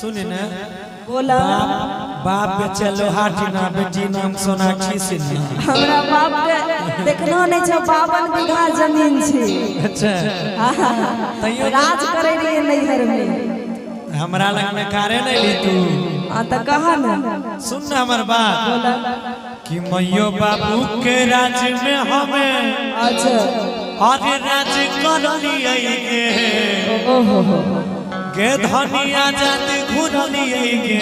सुने ना बोला बाप बेचे लोहाटी ना बेटी नाम सोनाक्षी सिन्हा। हमरा बाप के देखना नहीं छ 52 बीघा जमीन छे। अच्छा तैयो राज करे रहिए नैहर में। हमरा लग में कारे नहीं ली तू। हां त कहा ना सुन ना हमर बात बोला कि मैयो बाबू के राज में हमें अच्छा और राज कर लिये गे ओहो हो गे धनिया जाति घुर लिये गे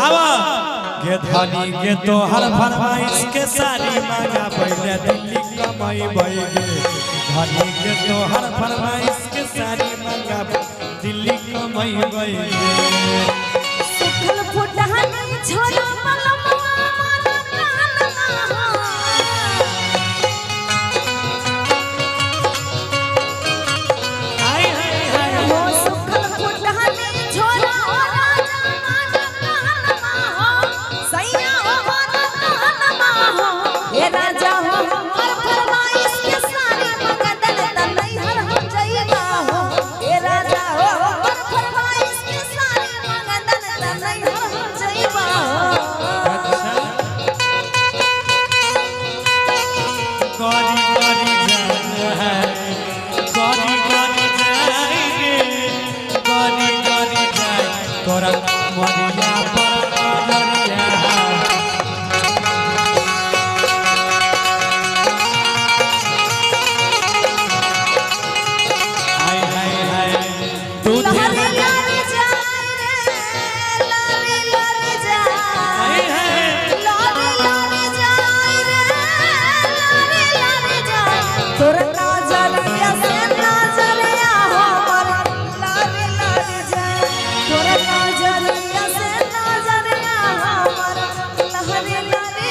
आवा गे धनी गे तो हर फरमाइश के सारी मांगा पहले दिल्ली कमाई भई गे धनी गे तो हर फरमाइश के सारी मांगा दिल्ली कमाई भई गे सुखल फुटहनी छोरा मलमवा मन कानमा हो सुखल फुटहनी छोरा ओ राजा मन कानमा हो सैया हो मन कानमा हो ए राजा हो हर फरमाइश के सारी मगदन त नैहर हम जइबा हो ए राजा हो हर फरमाइश के सारी मगदन त नैहर हम जइबा हो गौरी गौरी जाए गौरी गौरी जाएंगे गौरी गौरी जाए तोरा मरिया पर नजरिया हाय हाय हाय दूध लहरे लहरे जाए रे लहरे लहरे जाए हाय हाय लहरे लहरे जाए रे लहरे लहरे जाए तोरा नजरिया से नजरिया हमर लहरे लहरे जाए तोरा नजरिया से नजरिया हमर लहरे लहरे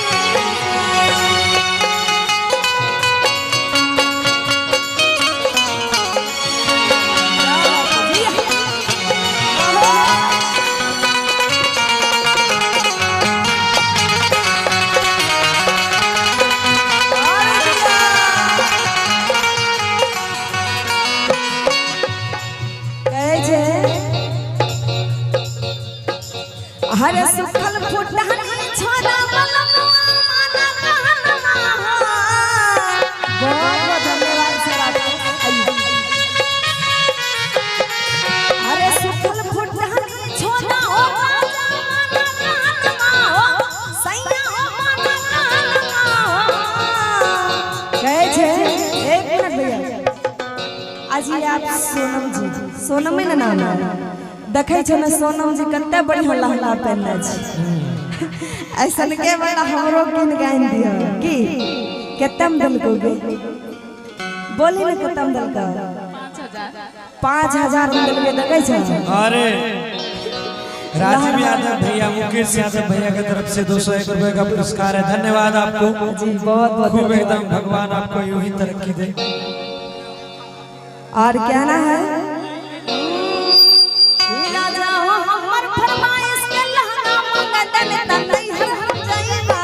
हरे सुखल फुटहनी छोरा मलमवा मन कानमा बहुत बहुत धन्यवाद सर आपको हरे सुखल फुटहनी छोरा ओ राजा मन कानमा हो सैया हो मन कानमा कहे छे एक मिनट भैया आज ये आप सोनम में ना नाम देखे छ ना सोनम जी कते बढ़िया लहंगा पहनले छ ऐसन के बड़ा हमरो किन गाइन दियो की केतम दल को गे बोली ना केतम दल का 5000 दल के देखे छ अरे राजीव यादव भैया मुकेश यादव भैया की तरफ से 201 रुपए का पुरस्कार है। धन्यवाद आपको जी बहुत बहुत खूब एकदम भगवान आपको यूं ही तरक्की दे। और क्या ना है राजा हो हमर फरमाइश के लहंगा मंगदन त नैहर हम जइबा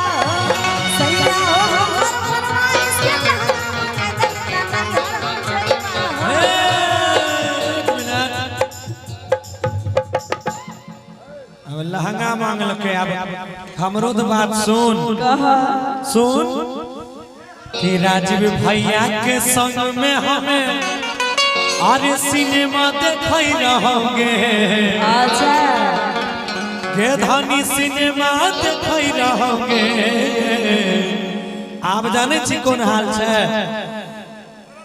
सैया हो हमर फरमाइश के लहंगा मंगदन त नैहर हम जइबा एक मिनट अब लहंगा मांग लके अब हमरो तो बात सुन सुन कि राजीव भैया के संग में हमें अरे सिनेमा देखई रहोगे अच्छा गे धनी सिनेमा देखई रहोगे आप जाने छी कौन हाल छे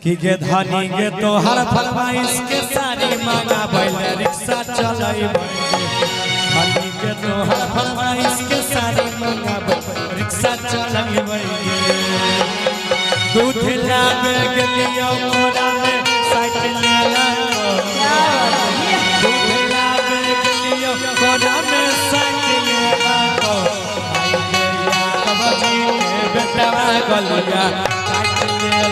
कि गे धनी गे तो हर फरमाइश के सारी मांगा बैले रिक्शा चलाई धनी गे तो हर फरमाइश के सारी मांगा रिक्शा चलाई दूध लावे गेलियो मोरा में साइकिल ले दूध लावे गेलियो मोरा में साइकिल ले आई गेलिया कबजी के बेटवा गलिया साइकिल ले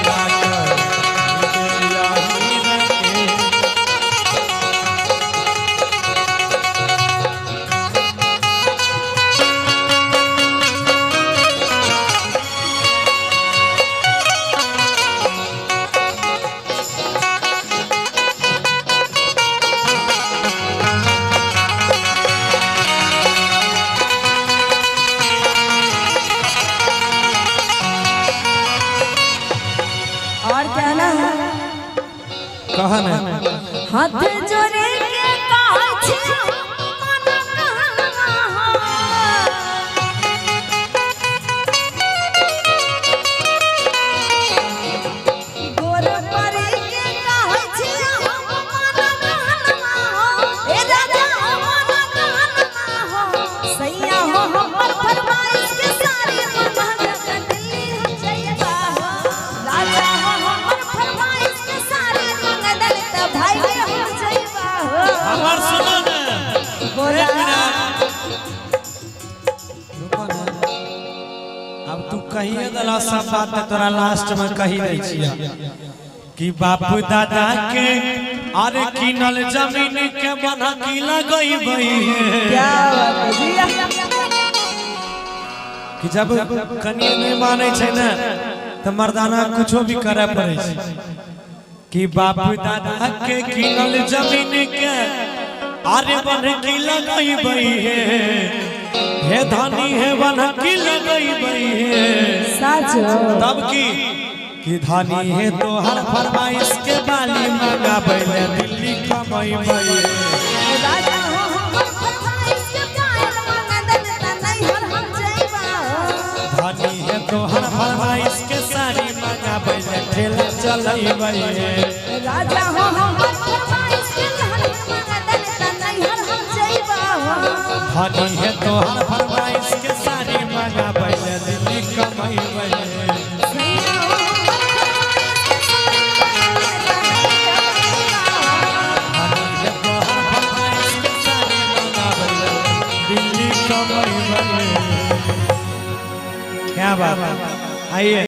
कहा ना हाथ जोड़े के कहै छी मन कहलमा हो गोर परी के कहै छी मन कहलमा हो ए राजा मन कहलमा हो सैया हो हमर फरमाइश के सारी मंगल दिल्ली हम जइबा हो राजा हो हमर फरमाइश के सारी मंगल त भाई हम जइबा हो हमार सुनो ना बोला रुको ना अब तू कहिए दला सब बात तोरा लास्ट में कही रही छिया कि बापू दादा के अरे किनल जमीन के बना की लगई बई क्या बात है जिया कि जब कन्या नहीं माने छै ना त मर्दाना कुछो भी करे पड़े छै कि बापू दादा के किनल जमीन के अरे बन की लगई बई हे धनी है बन की लगई बई साचो तब कि धनी है तो हर फरमाइश के बाली मंगा बैले दिल्ली कमाई बई राजा हो हमर फरमाइश के पायल मंगल त नहीं हम जइबा हो धनी है तो हर फरमाइश के सारी मंगा बैले ठेला चलई बई राजा हो हमर फरमाइश के पायल मंगल त नहीं हम जइबा हो धनी है तो हर फरमाइश के सारी मंगा बैले दिल्ली कमाई बई सैया हो क्या बात आइए।